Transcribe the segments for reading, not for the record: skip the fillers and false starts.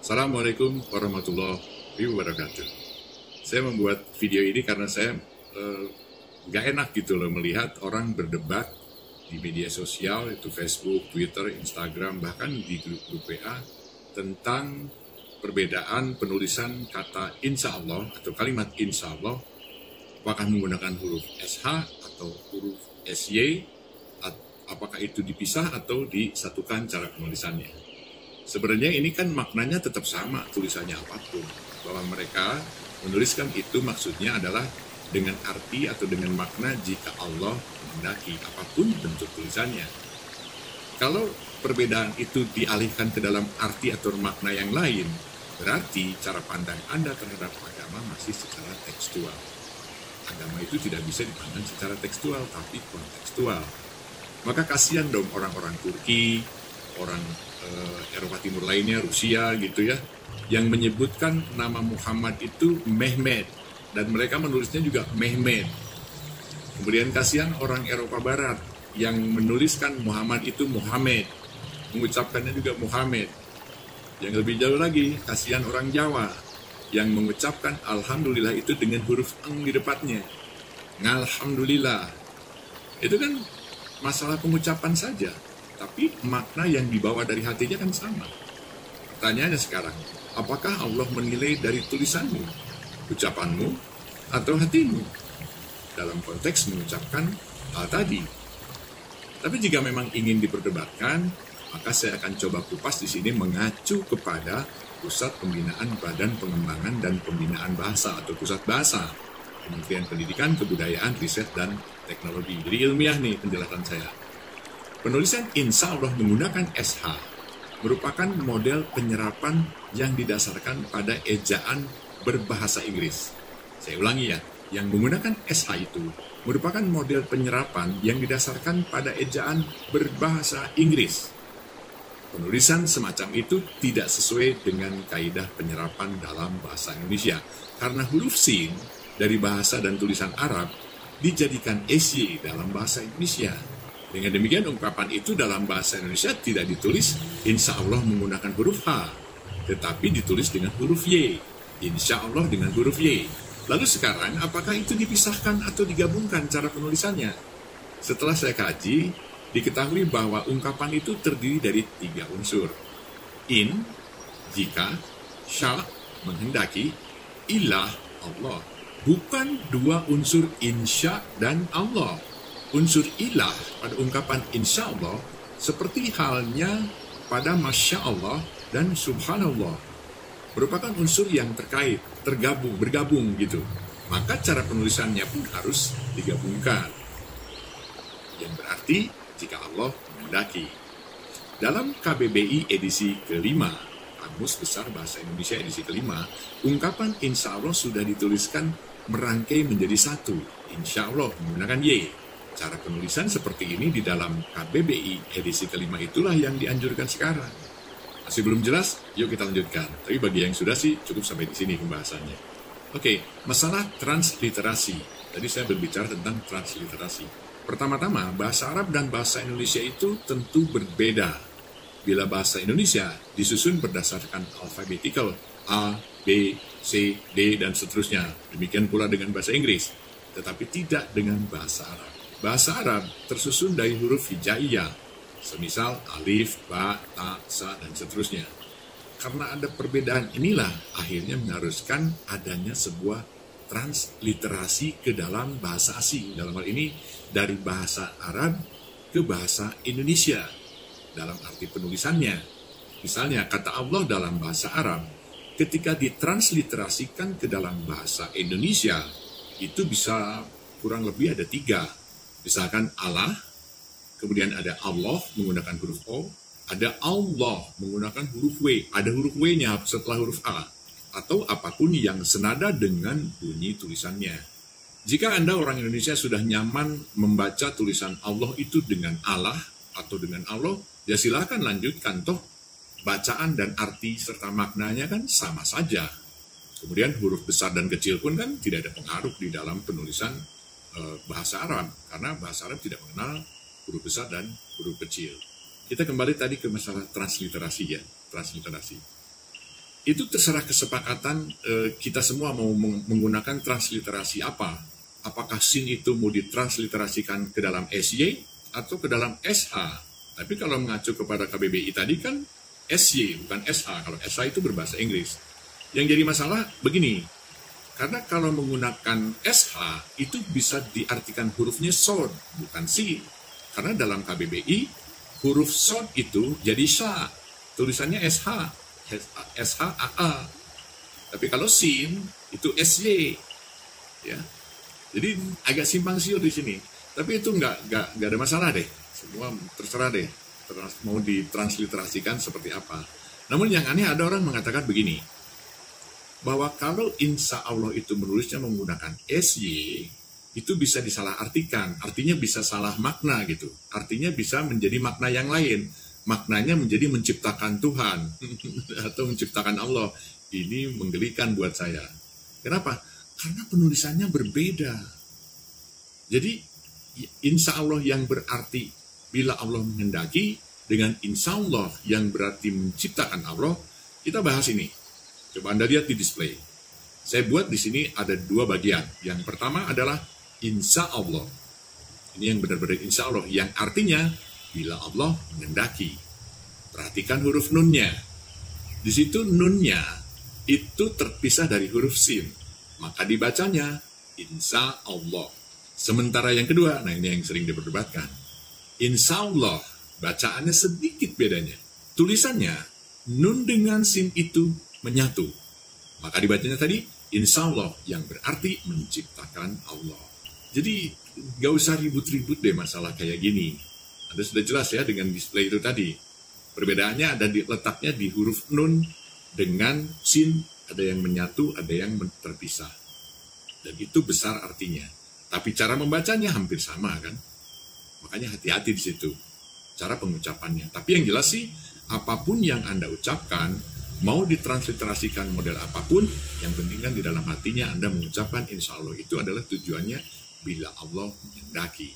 Assalamualaikum warahmatullahi wabarakatuh. Saya membuat video ini karena saya nggak enak gitu loh melihat orang berdebat di media sosial, itu Facebook, Twitter, Instagram, bahkan di grup-grup WA tentang perbedaan penulisan kata insya Allah atau kalimat insya Allah, apakah menggunakan huruf SH atau huruf SY, apakah itu dipisah atau disatukan cara penulisannya. Sebenarnya ini kan maknanya tetap sama tulisannya apapun, bahwa mereka menuliskan itu maksudnya adalah dengan arti atau dengan makna jika Allah menghendaki apapun bentuk tulisannya. Kalau perbedaan itu dialihkan ke dalam arti atau makna yang lain, berarti cara pandang Anda terhadap agama masih secara tekstual. Agama itu tidak bisa dipandang secara tekstual, tapi kontekstual. Maka kasihan dong orang-orang Turki, orang Eropa Timur lainnya, Rusia gitu ya, yang menyebutkan nama Muhammad itu Mehmet, dan mereka menulisnya juga Mehmet. Kemudian kasihan orang Eropa Barat yang menuliskan Muhammad itu Muhammad, mengucapkannya juga Muhammad. Yang lebih jauh lagi, kasihan orang Jawa yang mengucapkan Alhamdulillah itu dengan huruf eng di depannya. Alhamdulillah. Itu kan masalah pengucapan saja, tapi makna yang dibawa dari hatinya kan sama. Pertanyaannya sekarang, apakah Allah menilai dari tulisanmu, ucapanmu, atau hatimu dalam konteks mengucapkan hal tadi? Tapi jika memang ingin diperdebatkan, maka saya akan coba kupas di sini mengacu kepada Pusat Pembinaan Badan Pengembangan dan Pembinaan Bahasa atau Pusat Bahasa, Kementerian Pendidikan, Kebudayaan, Riset, dan Teknologi. Jadi ilmiah nih penjelasan saya. Penulisan insya Allah menggunakan SH merupakan model penyerapan yang didasarkan pada ejaan berbahasa Inggris. Saya ulangi ya, yang menggunakan SH itu merupakan model penyerapan yang didasarkan pada ejaan berbahasa Inggris. Penulisan semacam itu tidak sesuai dengan kaidah penyerapan dalam bahasa Indonesia, karena huruf sin dari bahasa dan tulisan Arab dijadikan SY dalam bahasa Indonesia. Dengan demikian ungkapan itu dalam bahasa Indonesia tidak ditulis insya Allah menggunakan huruf H, tetapi ditulis dengan huruf Y. Insya Allah dengan huruf Y. Lalu sekarang apakah itu dipisahkan atau digabungkan cara penulisannya? Setelah saya kaji, diketahui bahwa ungkapan itu terdiri dari 3 unsur. In, jika, sya, menghendaki, ilah, Allah. Bukan 2 unsur insya dan Allah. Unsur ilah pada ungkapan insya Allah seperti halnya pada masya Allah dan subhanallah merupakan unsur yang terkait, bergabung gitu. Maka cara penulisannya pun harus digabungkan. Yang berarti jika Allah menghendaki. Dalam KBBI edisi kelima, Kamus Besar Bahasa Indonesia edisi kelima, ungkapan insya Allah sudah dituliskan merangkai menjadi satu. Insya Allah menggunakan Y. Cara penulisan seperti ini di dalam KBBI edisi kelima itulah yang dianjurkan sekarang. Masih belum jelas? Yuk kita lanjutkan. Tapi bagi yang sudah sih cukup sampai di sini pembahasannya. Oke, masalah transliterasi. Tadi saya berbicara tentang transliterasi. Pertama-tama, bahasa Arab dan bahasa Indonesia itu tentu berbeda. Bila bahasa Indonesia disusun berdasarkan alphabetical A, B, C, D, dan seterusnya. Demikian pula dengan bahasa Inggris. Tetapi tidak dengan bahasa Arab. Bahasa Arab tersusun dari huruf hijaiyah, semisal alif, ba, ta, sa, dan seterusnya. Karena ada perbedaan inilah akhirnya mengharuskan adanya sebuah transliterasi ke dalam bahasa asing. Dalam hal ini dari bahasa Arab ke bahasa Indonesia dalam arti penulisannya. Misalnya kata Allah dalam bahasa Arab ketika ditransliterasikan ke dalam bahasa Indonesia itu bisa kurang lebih ada 3. Misalkan Allah, kemudian ada Allah menggunakan huruf O, ada Allah menggunakan huruf W, ada huruf W-nya setelah huruf A, atau apapun yang senada dengan bunyi tulisannya. Jika Anda orang Indonesia sudah nyaman membaca tulisan Allah itu dengan Allah atau dengan Allah, ya silakan lanjutkan, toh bacaan dan arti serta maknanya kan sama saja. Kemudian huruf besar dan kecil pun kan tidak ada pengaruh di dalam penulisan bahasa Arab, karena bahasa Arab tidak mengenal huruf besar dan huruf kecil. Kita kembali tadi ke masalah transliterasi ya, transliterasi. itu terserah kesepakatan kita semua mau menggunakan transliterasi apa. Apakah sin itu mau ditransliterasikan ke dalam SY atau ke dalam SH. Tapi kalau mengacu kepada KBBI tadi kan SY bukan SH. Kalau SH itu berbahasa Inggris. Yang jadi masalah begini, karena kalau menggunakan SH itu bisa diartikan hurufnya sod, bukan sin. Karena dalam KBBI huruf sod itu jadi sya, tulisannya SH. SHAA. Tapi kalau sin itu SY. Ya. Jadi agak simpang siur di sini. Tapi itu nggak ada masalah deh. Semua terserah deh. Mau ditransliterasikan seperti apa. Namun yang aneh ada orang mengatakan begini. Bahwa kalau insya Allah itu menulisnya menggunakan SY, itu bisa disalahartikan. Artinya bisa salah makna gitu. Artinya bisa menjadi makna yang lain. Maknanya menjadi menciptakan Tuhan atau menciptakan Allah. Ini menggelikan buat saya. Kenapa? Karena penulisannya berbeda. Jadi insya Allah yang berarti bila Allah menghendaki dengan insya Allah yang berarti menciptakan Allah, kita bahas ini. Coba Anda lihat di display. Saya buat di sini ada dua bagian. Yang pertama adalah insya Allah. Ini yang benar-benar insya Allah. Yang artinya bila Allah menghendaki. Perhatikan huruf nunnya. Di situ nunnya itu terpisah dari huruf sin. Maka dibacanya insya Allah. Sementara yang kedua, nah ini yang sering diperdebatkan. Insya Allah, bacaannya sedikit bedanya. Tulisannya, nun dengan sin itu menyatu. Maka dibacanya tadi, insya Allah yang berarti menciptakan Allah. Jadi, gak usah ribut-ribut deh masalah kayak gini. Anda sudah jelas ya dengan display itu tadi. Perbedaannya ada letaknya di huruf nun dengan sin, ada yang menyatu, ada yang terpisah. Dan itu besar artinya. Tapi cara membacanya hampir sama kan. Makanya hati-hati di situ. Cara pengucapannya. Tapi yang jelas sih, apapun yang Anda ucapkan, mau ditransliterasikan model apapun, yang penting kan di dalam hatinya Anda mengucapkan insya Allah. Itu adalah tujuannya bila Allah menghendaki.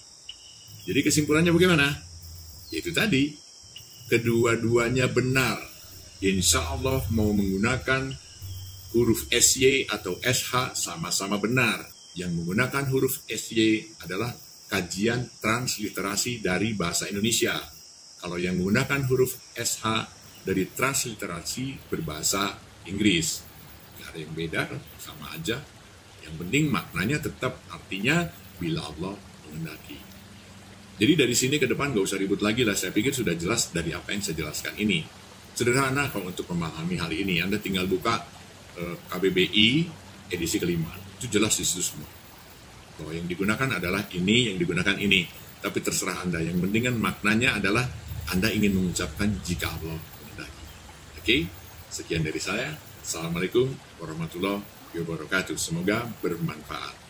Jadi kesimpulannya bagaimana? Yaitu tadi, kedua-duanya benar. Insya Allah mau menggunakan huruf SY atau SH sama-sama benar. Yang menggunakan huruf SY adalah kajian transliterasi dari bahasa Indonesia. Kalau yang menggunakan huruf SH dari transliterasi berbahasa Inggris. Gak ada yang beda, sama aja. Yang penting maknanya tetap artinya bila Allah menghendaki. Jadi dari sini ke depan gak usah ribut lagi lah. Saya pikir sudah jelas dari apa yang saya jelaskan ini. Sederhana kalau untuk memahami hal ini. Anda tinggal buka KBBI edisi kelima. Itu jelas di situ semua. Bahwa yang digunakan adalah ini, yang digunakan ini. Tapi terserah Anda. Yang penting kan maknanya adalah Anda ingin mengucapkan jika Allah menghendaki. Oke? Sekian dari saya. Assalamualaikum warahmatullahi wabarakatuh. Semoga bermanfaat.